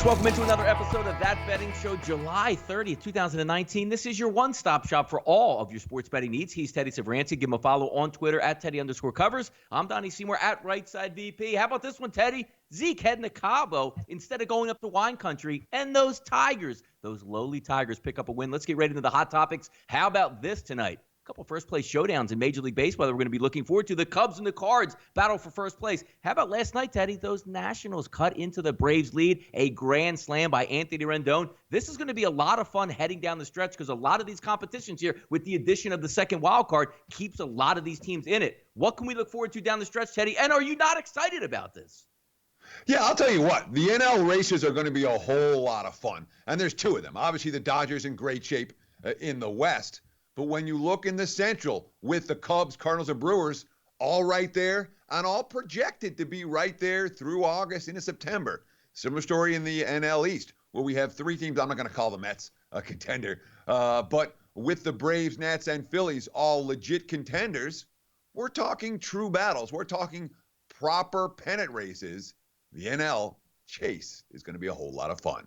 folks, welcome into another episode of That Betting Show, July 30th, 2019. This is your one-stop shop for all of your sports betting needs. He's Teddy Covers. Give him a follow on Twitter at Teddy_Covers. I'm Donnie Seymour at Rightside VP. How about this one, Teddy? Zeke heading to Cabo instead of going up to wine country. And those Tigers, those lowly Tigers, pick up a win. Let's get right into the hot topics. How about this tonight? A couple first-place showdowns in Major League Baseball that we're going to be looking forward to. The Cubs and the Cards battle for first place. How about last night, Teddy? Those Nationals cut into the Braves' lead. A grand slam by Anthony Rendon. This is going to be a lot of fun heading down the stretch because a lot of these competitions here, with the addition of the second wild card, keeps a lot of these teams in it. What can we look forward to down the stretch, Teddy? And are you not excited about this? Yeah, I'll tell you what. The NL races are going to be a whole lot of fun. And there's two of them. Obviously, the Dodgers in great shape in the West. But when you look in the Central with the Cubs, Cardinals, and Brewers, all right there and all projected to be right there through August into September. Similar story in the NL East, where we have three teams. I'm not going to call the Mets a contender. But with the Braves, Nats, and Phillies all legit contenders, we're talking true battles. We're talking proper pennant races. The NL chase is going to be a whole lot of fun.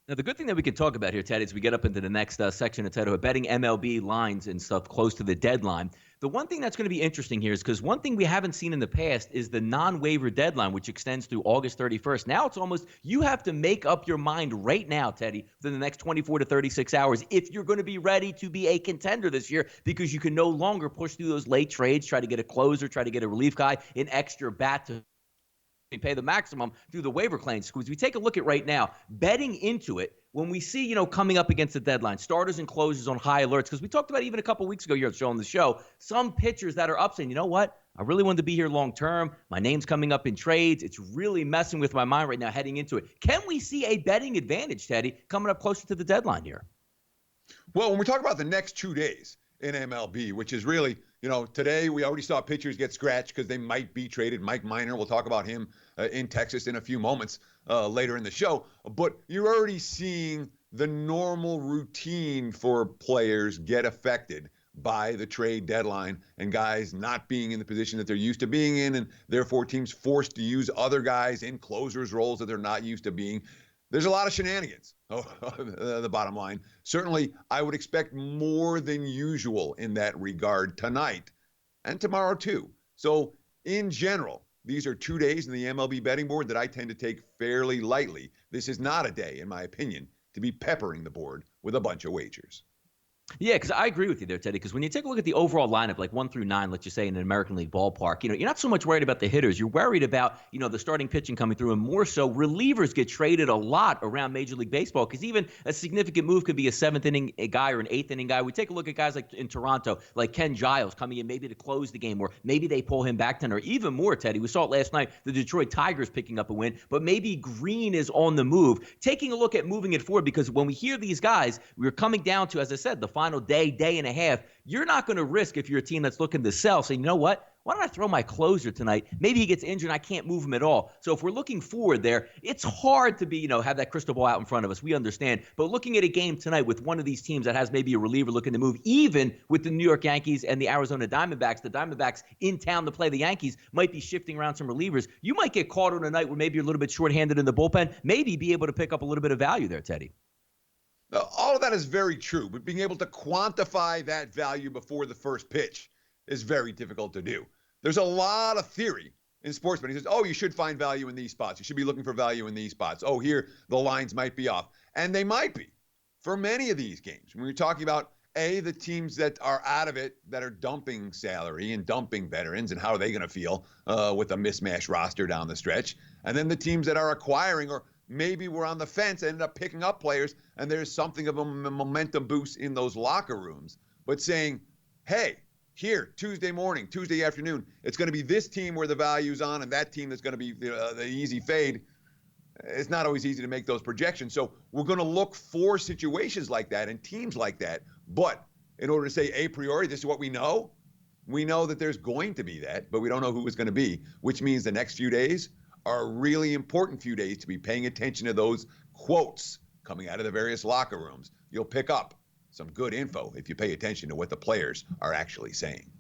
Now, the good thing that we can talk about here, Ted, as we get up into the next section of Ted, betting MLB lines and stuff close to the deadline. The one thing that's going to be interesting here is because one thing we haven't seen in the past is the non-waiver deadline, which extends through August 31st. Now it's almost, you have to make up your mind right now, Teddy, within the next 24 to 36 hours, if you're going to be ready to be a contender this year, because you can no longer push through those late trades, try to get a closer, try to get a relief guy, an extra bat to pay the maximum through the waiver claims. Because we take a look at right now, betting into it, when we see, coming up against the deadline, starters and closers on high alerts, because we talked about even a couple weeks ago here on the show, some pitchers that are up saying, you know what? I really wanted to be here long term. My name's coming up in trades. It's really messing with my mind right now heading into it. Can we see a betting advantage, Teddy, coming up closer to the deadline here? Well, when we talk about the next 2 days in MLB, which is really, today we already saw pitchers get scratched because they might be traded. Mike Minor, we'll talk about him in Texas in a few moments later in the show. But you're already seeing the normal routine for players get affected by the trade deadline and guys not being in the position that they're used to being in, and therefore teams forced to use other guys in closers roles that they're not used to being. There's a lot of shenanigans, the bottom line. Certainly, I would expect more than usual in that regard tonight and tomorrow, too. So, in general, these are 2 days in the MLB betting board that I tend to take fairly lightly. This is not a day, in my opinion, to be peppering the board with a bunch of wagers. Yeah, because I agree with you there, Teddy, because when you take a look at the overall lineup, like 1 through 9, let's just say in an American League ballpark, you're not so much worried about the hitters. You're worried about, the starting pitching coming through, and more so relievers get traded a lot around Major League Baseball because even a significant move could be a 7th inning guy or an 8th inning guy. We take a look at guys like in Toronto, like Ken Giles coming in maybe to close the game, or maybe they pull him back 10, or even more, Teddy. We saw it last night, the Detroit Tigers picking up a win, but maybe Green is on the move. Taking a look at moving it forward, because when we hear these guys, we're coming down to, as I said, the final day and a half. You're not going to risk, if you're a team that's looking to sell, saying, you know what? Why don't I throw my closer tonight? Maybe he gets injured and I can't move him at all. So if we're looking forward there, it's hard to be, have that crystal ball out in front of us. We understand. But looking at a game tonight with one of these teams that has maybe a reliever looking to move, even with the New York Yankees and the Arizona Diamondbacks, the Diamondbacks in town to play the Yankees might be shifting around some relievers. You might get caught on a night where maybe you're a little bit shorthanded in the bullpen, maybe be able to pick up a little bit of value there, Teddy. All of that is very true, but being able to quantify that value before the first pitch is very difficult to do. There's a lot of theory in sports betting. It says, you should find value in these spots. You should be looking for value in these spots. Here, the lines might be off. And they might be for many of these games. When you're talking about, the teams that are out of it, that are dumping salary and dumping veterans, and how are they going to feel with a mismatched roster down the stretch? And then the teams that are acquiring, or maybe we're on the fence, ended up picking up players, and there's something of a momentum boost in those locker rooms. But saying, hey, here, Tuesday morning, Tuesday afternoon, it's going to be this team where the value's on, and that team that's going to be the easy fade. It's not always easy to make those projections. So we're going to look for situations like that and teams like that. But in order to say a priori, this is what we know that there's going to be that, but we don't know who it's going to be, which means the next few days are a really important few days to be paying attention to those quotes coming out of the various locker rooms. You'll pick up some good info if you pay attention to what the players are actually saying.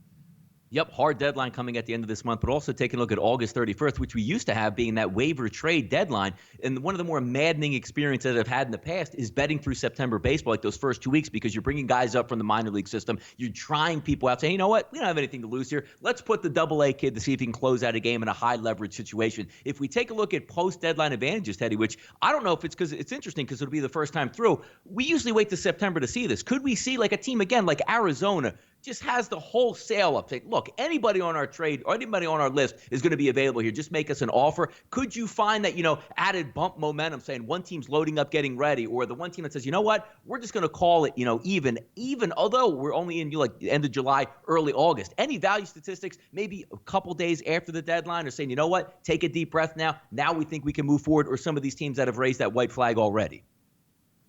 Yep, hard deadline coming at the end of this month, but also taking a look at August 31st, which we used to have being that waiver trade deadline. And one of the more maddening experiences I've had in the past is betting through September baseball, like those first 2 weeks, because you're bringing guys up from the minor league system. You're trying people out, saying, you know what, we don't have anything to lose here. Let's put the double-A kid to see if he can close out a game in a high-leverage situation. If we take a look at post-deadline advantages, Teddy, which I don't know if it's because it's interesting because it'll be the first time through, we usually wait to September to see this. Could we see like a team, again, like Arizona, just has the wholesale up. Say, look, anybody on our trade or anybody on our list is going to be available here. Just make us an offer. Could you find that, added bump momentum, saying one team's loading up, getting ready, or the one team that says, you know what, we're just going to call it, even, although we're only in like the end of July, early August. Any value statistics, maybe a couple days after the deadline, are saying, you know what, take a deep breath now. Now we think we can move forward, or some of these teams that have raised that white flag already.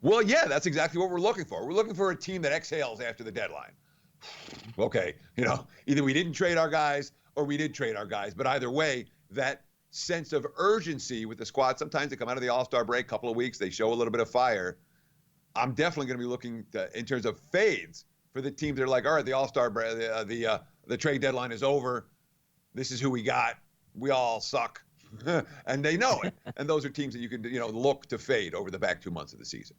Well, yeah, that's exactly what we're looking for. We're looking for a team that exhales after the deadline. Okay, either we didn't trade our guys or we did trade our guys. But either way, that sense of urgency with the squad, sometimes they come out of the All-Star break, couple of weeks, they show a little bit of fire. I'm definitely going to be looking in terms of fades for the teams that are like, all right, the All-Star break, the trade deadline is over. This is who we got. We all suck. And they know it. And those are teams that you can, look to fade over the back 2 months of the season.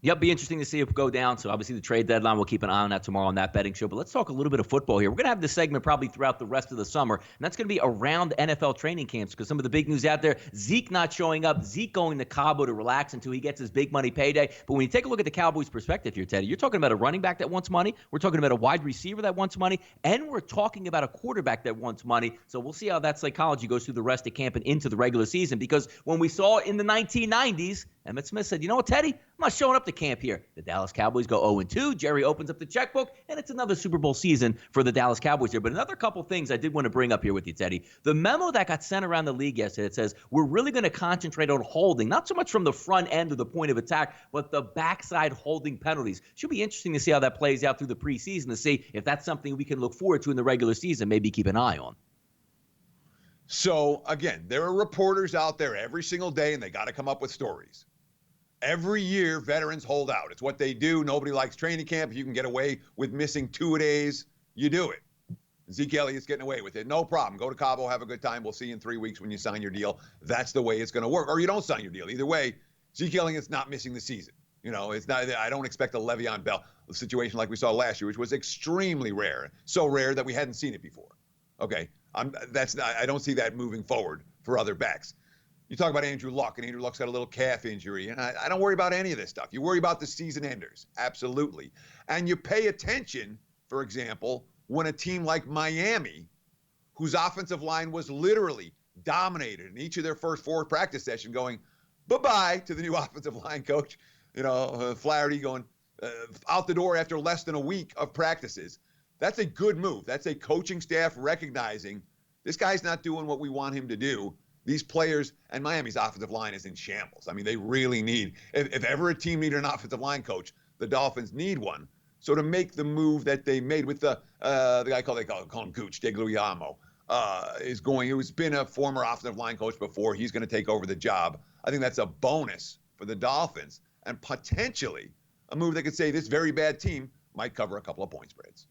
Yep, be interesting to see it go down. So obviously the trade deadline, we'll keep an eye on that tomorrow on that betting show. But let's talk a little bit of football here. We're going to have this segment probably throughout the rest of the summer, and that's going to be around NFL training camps because some of the big news out there, Zeke not showing up, Zeke going to Cabo to relax until he gets his big money payday. But when you take a look at the Cowboys' perspective here, Teddy, you're talking about a running back that wants money, we're talking about a wide receiver that wants money, and we're talking about a quarterback that wants money. So we'll see how that psychology goes through the rest of camp and into the regular season, because when we saw in the 1990s, Emmitt Smith said, you know what, Teddy, I'm not showing up to camp here. The Dallas Cowboys go 0-2. Jerry opens up the checkbook, and it's another Super Bowl season for the Dallas Cowboys here. But another couple things I did want to bring up here with you, Teddy. The memo that got sent around the league yesterday, it says we're really going to concentrate on holding, not so much from the front end of the point of attack, but the backside holding penalties. Should be interesting to see how that plays out through the preseason to see if that's something we can look forward to in the regular season, maybe keep an eye on. So, again, there are reporters out there every single day, and they got to come up with stories. Every year, veterans hold out. It's what they do. Nobody likes training camp. If you can get away with missing 2 days, you do it. Zeke Elliott's getting away with it. No problem. Go to Cabo, have a good time. We'll see you in 3 weeks when you sign your deal. That's the way it's going to work. Or you don't sign your deal. Either way, Zeke Elliott's not missing the season. It's not. I don't expect a Le'Veon Bell situation like we saw last year, which was extremely rare. So rare that we hadn't seen it before. Okay, I don't see that moving forward for other backs. You talk about Andrew Luck, and Andrew Luck's got a little calf injury, and I don't worry about any of this stuff. You worry about the season enders, absolutely. And you pay attention, for example, when a team like Miami, whose offensive line was literally dominated in each of their first 4 practice sessions, going bye-bye to the new offensive line coach, Flaherty going out the door after less than a week of practices. That's a good move. That's a coaching staff recognizing this guy's not doing what we want him to do. These players, and Miami's offensive line is in shambles. I mean, they really need, if ever a team needed an offensive line coach, the Dolphins need one. So to make the move that they made with the guy they call him Gooch, DeGuglielmo, who's been a former offensive line coach before. He's going to take over the job. I think that's a bonus for the Dolphins, and potentially a move that could say this very bad team might cover a couple of point spreads.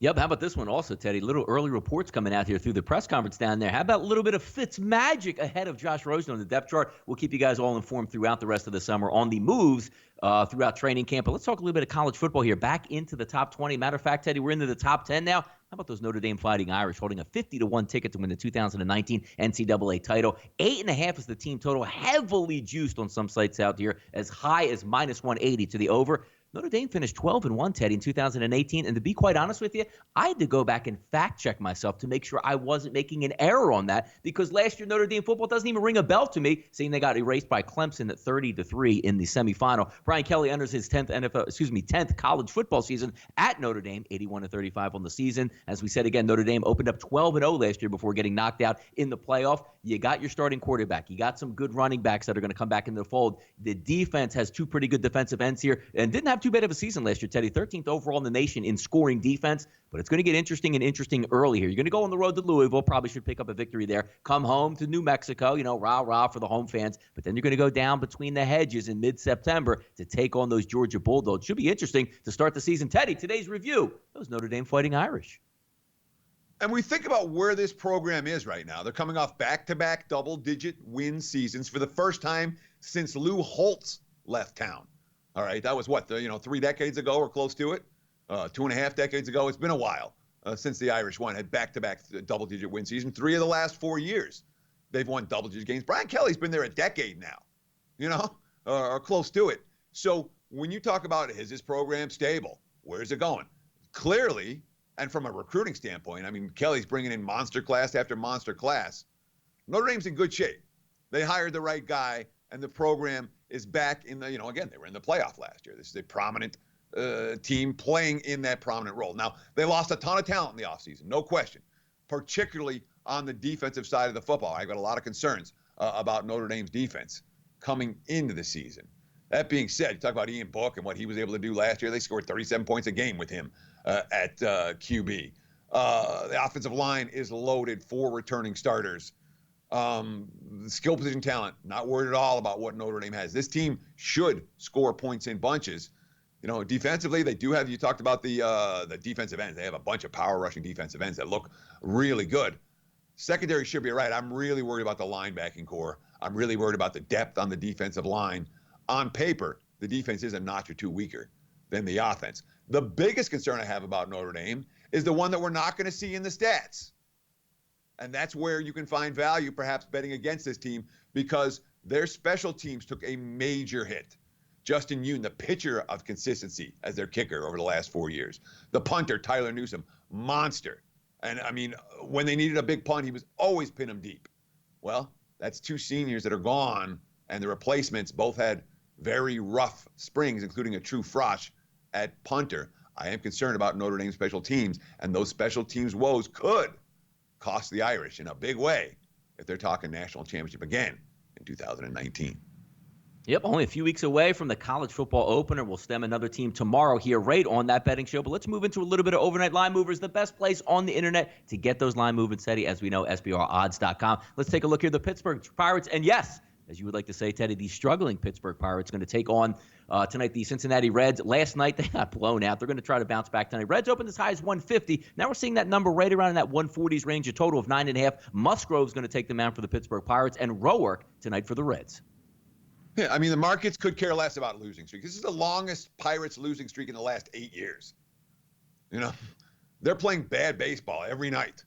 Yep. How about this one also, Teddy? Little early reports coming out here through the press conference down there. How about a little bit of Fitz magic ahead of Josh Rosen on the depth chart? We'll keep you guys all informed throughout the rest of the summer on the moves throughout training camp. But let's talk a little bit of college football here. Back into the top 20. Matter of fact, Teddy, we're into the top 10 now. How about those Notre Dame Fighting Irish holding a 50-1 ticket to win the 2019 NCAA title? 8.5 is the team total, heavily juiced on some sites out here, as high as -180 to the over. Notre Dame finished 12-1, Teddy, in 2018. And to be quite honest with you, I had to go back and fact check myself to make sure I wasn't making an error on that, because last year Notre Dame football doesn't even ring a bell to me, seeing they got erased by Clemson at 30-3 in the semifinal. Brian Kelly enters his 10th college football season at Notre Dame, 81-35 on the season. As we said again, Notre Dame opened up 12-0 last year before getting knocked out in the playoff. You got your starting quarterback. You got some good running backs that are going to come back into the fold. The defense has 2 pretty good defensive ends here and didn't have too bad of a season last year, Teddy. 13th overall in the nation in scoring defense, but it's going to get interesting early here. You're going to go on the road to Louisville, probably should pick up a victory there. Come home to New Mexico, rah for the home fans, but then you're going to go down between the hedges in mid-September to take on those Georgia Bulldogs. Should be interesting to start the season. Teddy, today's review, those Notre Dame Fighting Irish. And we think about where this program is right now. They're coming off back-to-back double-digit win seasons for the first time since Lou Holtz left town. All right, that was what, 3 decades ago or close to it? 2.5 decades ago. It's been a while since the Irish had back-to-back double-digit win season. 3 of the last 4 years, they've won double-digit games. Brian Kelly's been there a decade now, or close to it. So when you talk about, is this program stable? Where's it going? Clearly, and from a recruiting standpoint, I mean, Kelly's bringing in monster class after monster class. Notre Dame's in good shape. They hired the right guy, and the program is back in the, again, they were in the playoff last year. This is a prominent team playing in that prominent role. Now, they lost a ton of talent in the offseason, no question, particularly on the defensive side of the football. I've got a lot of concerns about Notre Dame's defense coming into the season. That being said, you talk about Ian Book and what he was able to do last year. They scored 37 points a game with him at QB. The offensive line is loaded, 4 returning starters. Skill position talent, not worried at all about what Notre Dame has. This team should score points in bunches. Defensively, they do have, you talked about the defensive ends. They have a bunch of power rushing defensive ends that look really good. Secondary should be right. I'm really worried about the linebacking core. I'm really worried about the depth on the defensive line. On paper, the defense is a notch or two weaker than the offense. The biggest concern I have about Notre Dame is the one that we're not going to see in the stats. And that's where you can find value, perhaps betting against this team, because their special teams took a major hit. Justin Yoon, the pitcher of consistency as their kicker over the last 4 years. The punter, Tyler Newsome, monster. And, I mean, when they needed a big punt, he was always pin them deep. Well, that's 2 seniors that are gone, and the replacements both had very rough springs, including a true frosh at punter. I am concerned about Notre Dame special teams, and those special teams woes could cost the Irish in a big way if they're talking national championship again in 2019. Yep, only a few weeks away from the college football opener. We'll stem another team tomorrow here right on that betting show. But let's move into a little bit of overnight line movers, the best place on the internet to get those line movements, Teddy, as we know, SBRodds.com. Let's take a look here. The Pittsburgh Pirates, and yes, as you would like to say, Teddy, the struggling Pittsburgh Pirates going to take on tonight the Cincinnati Reds. Last night, they got blown out. They're going to try to bounce back tonight. Reds opened as high as 150. Now we're seeing that number right around in that 140s range, a total of 9.5. Musgrove's going to take the mound for the Pittsburgh Pirates, and Roark tonight for the Reds. Yeah, I mean, the markets could care less about losing streak. This is the longest Pirates losing streak in the last 8 years. They're playing bad baseball every night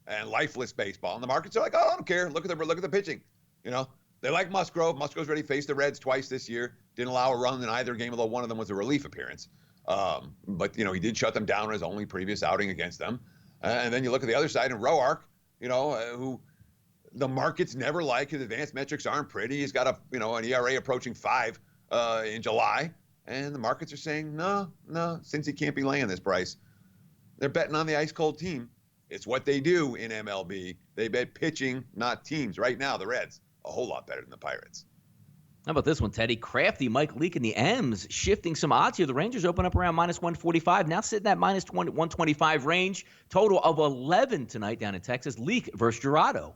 and lifeless baseball. And the markets are like, oh, I don't care. Look at the pitching. They like Musgrove. Musgrove's already faced the Reds twice this year. Didn't allow a run in either game, although one of them was a relief appearance. But he did shut them down in his only previous outing against them. And then you look at the other side, and Roark, who the markets never like. His advanced metrics aren't pretty. He's got an ERA approaching 5 in July. And the markets are saying, no, since he can't be laying this price. They're betting on the ice-cold team. It's what they do in MLB. They bet pitching, not teams. Right now, the Reds, a whole lot better than the Pirates. How about this one, Teddy? Crafty Mike Leake and the M's shifting some odds here. The Rangers open up around minus 145. Now sitting at minus 125 range. Total of 11 tonight down in Texas. Leake versus Jurado.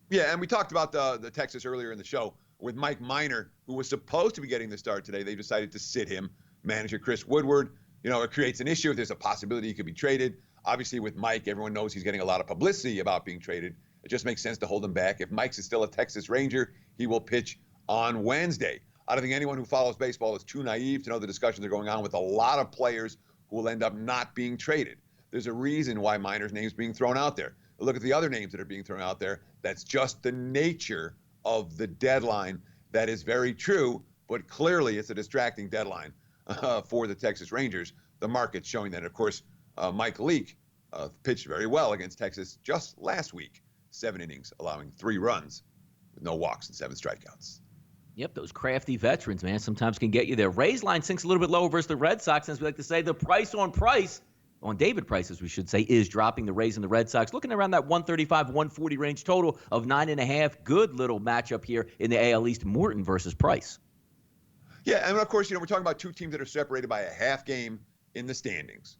Yeah, and we talked about the Texas earlier in the show with Mike Minor, who was supposed to be getting the start today. They decided to sit him. Manager Chris Woodward, it creates an issue if there's a possibility he could be traded. Obviously, with Mike, everyone knows he's getting a lot of publicity about being traded. It just makes sense to hold him back. If Mike's is still a Texas Ranger, he will pitch on Wednesday. I don't think anyone who follows baseball is too naive to know the discussions are going on with a lot of players who will end up not being traded. There's a reason why Minor's name's being thrown out there. Look at the other names that are being thrown out there. That's just the nature of the deadline. That is very true, but clearly it's a distracting deadline for the Texas Rangers. The market's showing that. Of course, Mike Leake pitched very well against Texas just last week. 7 innings, allowing 3 runs with no walks and 7 strikeouts. Yep, those crafty veterans, man, sometimes can get you there. Rays line sinks a little bit lower versus the Red Sox. As we like to say, the price on David Price, as we should say, is dropping. The Rays and the Red Sox looking around that 135, 140 range, total of 9.5. Good little matchup here in the AL East. Morton versus Price. Yeah, and of course, we're talking about 2 teams that are separated by a half game in the standings.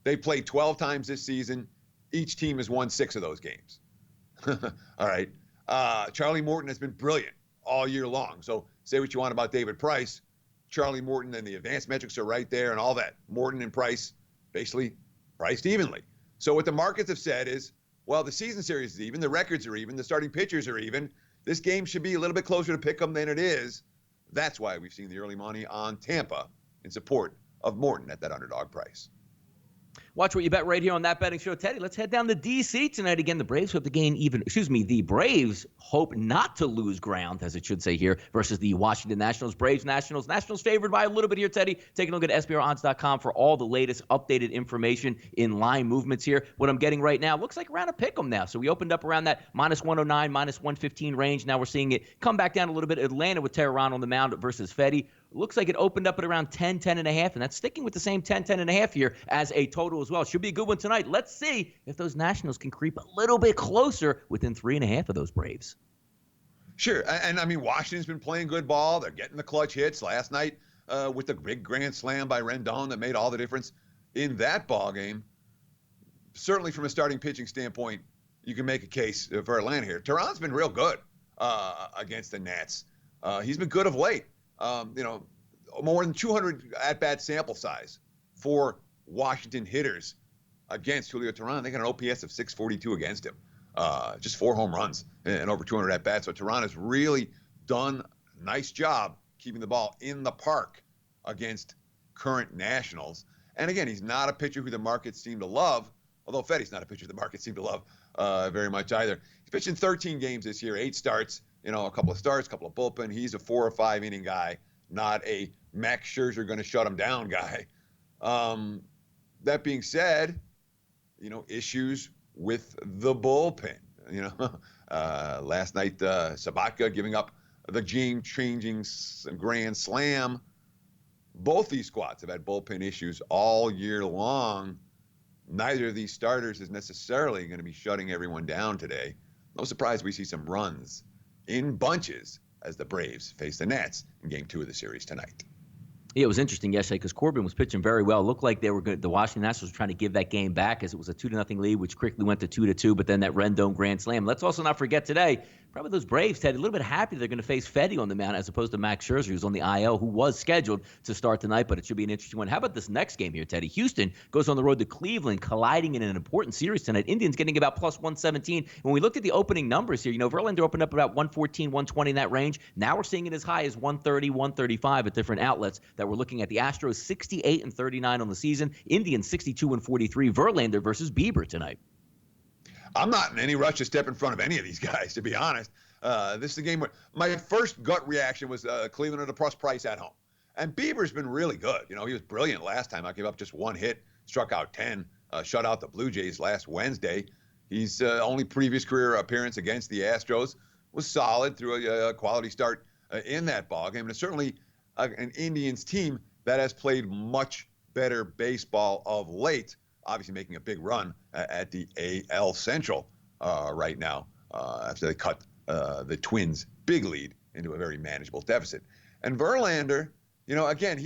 They played 12 times this season. Each team has won 6 of those games. All right. Charlie Morton has been brilliant all year long. So say what you want about David Price. Charlie Morton and the advanced metrics are right there and all that. Morton and Price basically priced evenly. So what the markets have said is, well, the season series is even, the records are even, the starting pitchers are even. This game should be a little bit closer to pick 'em than it is. That's why we've seen the early money on Tampa in support of Morton at that underdog price. Watch what you bet right here on That Betting Show. Teddy, let's head down to D.C. tonight. Again, the Braves hope to gain the Braves hope not to lose ground, as it should say here, versus the Washington Nationals. Braves, Nationals favored by a little bit here, Teddy. Take a look at SBRodds.com for all the latest updated information in line movements here. What I'm getting right now looks like around a pick 'em now. So we opened up around that -109, -115 range. Now we're seeing it come back down a little bit. Atlanta with Tehran on the mound versus Fetty. Looks like it opened up at around 10, 10.5, and that's sticking with the same 10, 10.5 here as a total as well. Should be a good one tonight. Let's see if those Nationals can creep a little bit closer within 3.5 of those Braves. Sure, and I mean, Washington's been playing good ball. They're getting the clutch hits last night with the big grand slam by Rendon that made all the difference in that ball game. Certainly, from a starting pitching standpoint, you can make a case for Atlanta here. Tehran's been real good against the Nats. He's been good of late. More than 200 at-bat sample size for Washington hitters against Julio Tehran. They got an OPS of 642 against him. Just 4 home runs and over 200 at-bats. So Tehran has really done a nice job keeping the ball in the park against current Nationals. And again, he's not a pitcher who the markets seem to love, although Fetty's not a pitcher the markets seem to love very much either. He's pitched in 13 games this year, 8 starts, a couple of starts, a couple of bullpen. He's a 4 or 5 inning guy, not a Max Scherzer going to shut him down guy. That being said, issues with the bullpen. Last night, Sabathia giving up the game-changing grand slam. Both these squads have had bullpen issues all year long. Neither of these starters is necessarily going to be shutting everyone down today. No surprise we see some runs in bunches as the Braves face the Nats in Game 2 of the series tonight. Yeah, it was interesting yesterday because Corbin was pitching very well. It looked like they were good. The Washington Nationals were trying to give that game back as it was a 2-0 lead, which quickly went to 2-2. But then that Rendon grand slam. Let's also not forget today, probably those Braves, Ted, a little bit happy they're going to face Fetty on the mound as opposed to Max Scherzer, who's on the IL, who was scheduled to start tonight. But it should be an interesting one. How about this next game here, Teddy? Houston goes on the road to Cleveland, colliding in an important series tonight. Indians getting about +117. When we looked at the opening numbers here, Verlander opened up about 114, 120 in that range. Now we're seeing it as high as 130, 135 at different outlets that we're looking at. The Astros 68-39 on the season. Indians 62-43. Verlander versus Bieber tonight. I'm not in any rush to step in front of any of these guys, to be honest. This is a game where my first gut reaction was Cleveland at a plus price at home. And Bieber's been really good. He was brilliant last time. I gave up just 1 hit, struck out 10, shut out the Blue Jays last Wednesday. His only previous career appearance against the Astros was solid through a quality start in that ballgame. And it's certainly an Indians team that has played much better baseball of late, obviously making a big run at the AL Central right now after they cut the Twins' big lead into a very manageable deficit. And Verlander, again,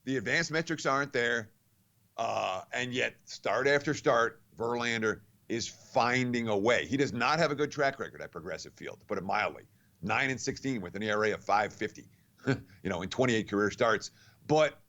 the advanced metrics aren't there, and yet start after start, Verlander is finding a way. He does not have a good track record at Progressive Field, to put it mildly. 9-16 with an ERA of 5.50, in 28 career starts. But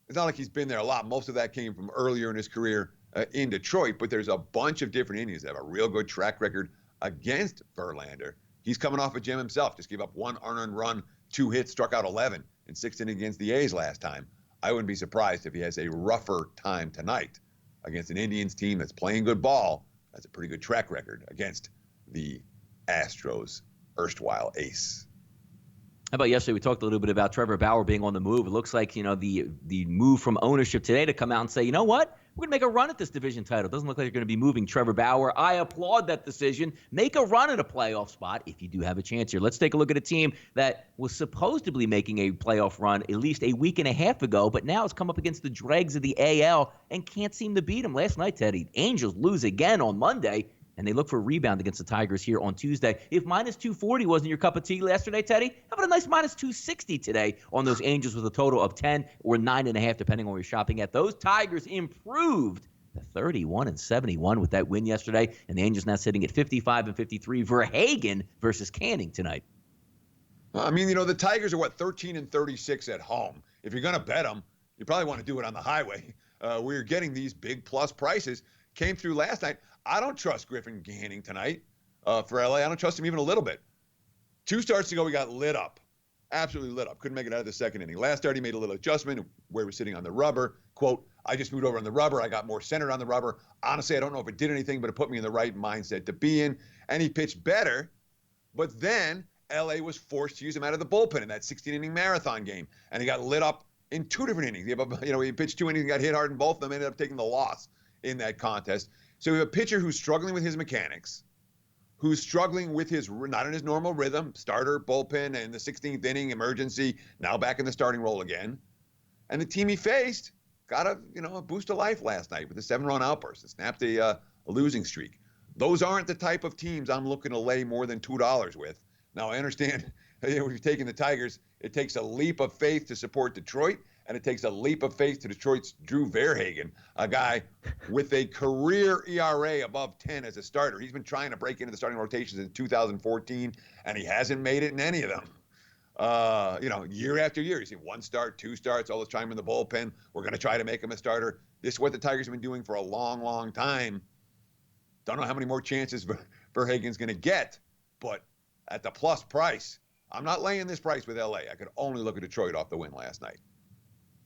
it's not like he's been there a lot. Most of that came from earlier in his career in Detroit, but there's a bunch of different Indians that have a real good track record against Verlander. He's coming off a gem himself. Just gave up 1 unearned run, 2 hits, struck out 11 in 6 innings against the A's last time. I wouldn't be surprised if he has a rougher time tonight against an Indians team that's playing good ball, has a pretty good track record against the Astros' erstwhile ace. How about yesterday? We talked a little bit about Trevor Bauer being on the move. It looks like, the move from ownership today to come out and say, you know what? We're going to make a run at this division title. It doesn't look like you're going to be moving Trevor Bauer. I applaud that decision. Make a run at a playoff spot if you do have a chance here. Let's take a look at a team that was supposedly making a playoff run at least a week and a half ago, but now has come up against the dregs of the AL and can't seem to beat them. Last night, Teddy, Angels lose again on Monday, and they look for a rebound against the Tigers here on Tuesday. If -240 wasn't your cup of tea yesterday, Teddy, how about a nice -260 today on those Angels with a total of 10 or 9.5, depending on where you're shopping at. Those Tigers improved to 31-71 with that win yesterday, and the Angels now sitting at 55-53. Verhagen versus Canning tonight. I mean, the Tigers are 13-36 at home. If you're going to bet them, you probably want to do it on the highway where you're getting these big plus prices. came through last night. I don't trust Griffin Ganning tonight for LA. I don't trust him even a little bit. 2 starts ago, we got lit up. Absolutely lit up. Couldn't make it out of the second inning. Last start, he made a little adjustment where we're sitting on the rubber. Quote, I just moved over on the rubber. I got more centered on the rubber. Honestly, I don't know if it did anything, but it put me in the right mindset to be in. And he pitched better. But then LA was forced to use him out of the bullpen in that 16-inning marathon game. And he got lit up in 2 different innings. He pitched 2 innings and got hit hard in both of them, ended up taking the loss in that contest. So we have a pitcher who's struggling with his mechanics, who's struggling with not in his normal rhythm, starter, bullpen, and the 16th inning emergency, now back in the starting role again. And the team he faced got a boost of life last night with a 7-run outburst. It snapped a losing streak. Those aren't the type of teams I'm looking to lay more than $2 with. Now, I understand if you're taking the Tigers, it takes a leap of faith to support Detroit, and it takes a leap of faith to Detroit's Drew Verhagen, a guy with a career ERA above 10 as a starter. He's been trying to break into the starting rotations in 2014, and he hasn't made it in any of them. Year after year, you see 1 start, 2 starts, all this time in the bullpen. We're going to try to make him a starter. This is what the Tigers have been doing for a long, long time. Don't know how many more chances Verhagen's going to get, but at the plus price, I'm not laying this price with LA. I could only look at Detroit off the win last night.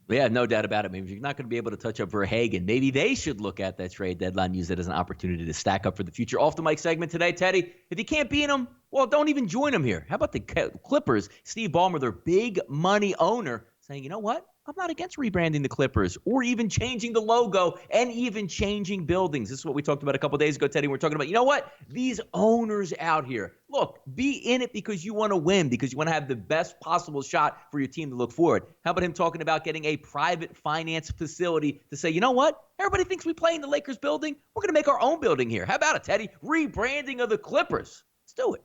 Yeah, no doubt about it. Maybe if you're not going to be able to touch up Verhagen, maybe they should look at that trade deadline, use it as an opportunity to stack up for the future. Off the mic segment today, Teddy. If you can't beat them, well, don't even join them here. How about the Clippers? Steve Ballmer, their big money owner, saying, you know what? I'm not against rebranding the Clippers or even changing the logo and even changing buildings. This is what we talked about a couple of days ago, Teddy. We're talking about, you know what? These owners out here, look, be in it because you want to win, because you want to have the best possible shot for your team to look forward. How about him talking about getting a private finance facility to say, you know what? Everybody thinks we play in the Lakers building. We're going to make our own building here. How about it, Teddy? Rebranding of the Clippers. Let's do it.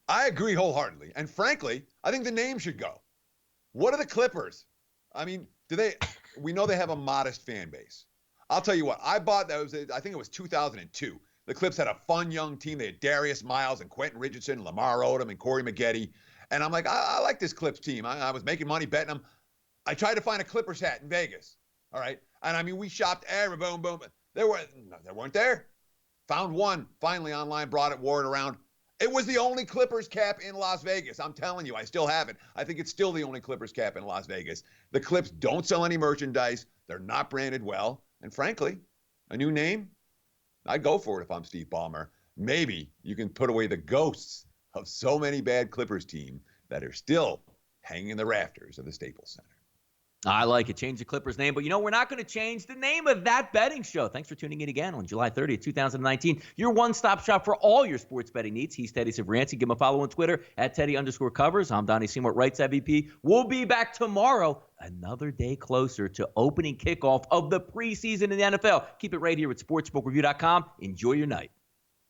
I agree wholeheartedly. And frankly, I think the name should go. What are the Clippers? I mean, we know they have a modest fan base. I'll tell you what, I think it was 2002. The Clips had a fun young team. They had Darius Miles and Quentin Richardson, Lamar Odom and Corey Maggette. And I'm like, I like this Clips team. I was making money betting them. I tried to find a Clippers hat in Vegas. All right. And I mean, we shopped every boom. They weren't there. Found one finally online, brought it, wore it around. It was the only Clippers cap in Las Vegas. I'm telling you, I still have it. I think it's still the only Clippers cap in Las Vegas. The Clips don't sell any merchandise. They're not branded well. And frankly, a new name, I'd go for it if I'm Steve Ballmer. Maybe you can put away the ghosts of so many bad Clippers teams that are still hanging in the rafters of the Staples Center. I like it. Change the Clippers name. But, we're not going to change the name of that betting show. Thanks for tuning in again on July 30th, 2019. Your one-stop shop for all your sports betting needs. He's Teddy Savranci. Give him a follow on Twitter at Teddy_Covers. I'm Donnie Seymour, Rights MVP. We'll be back tomorrow, another day closer to opening kickoff of the preseason in the NFL. Keep it right here at SportsbookReview.com. Enjoy your night.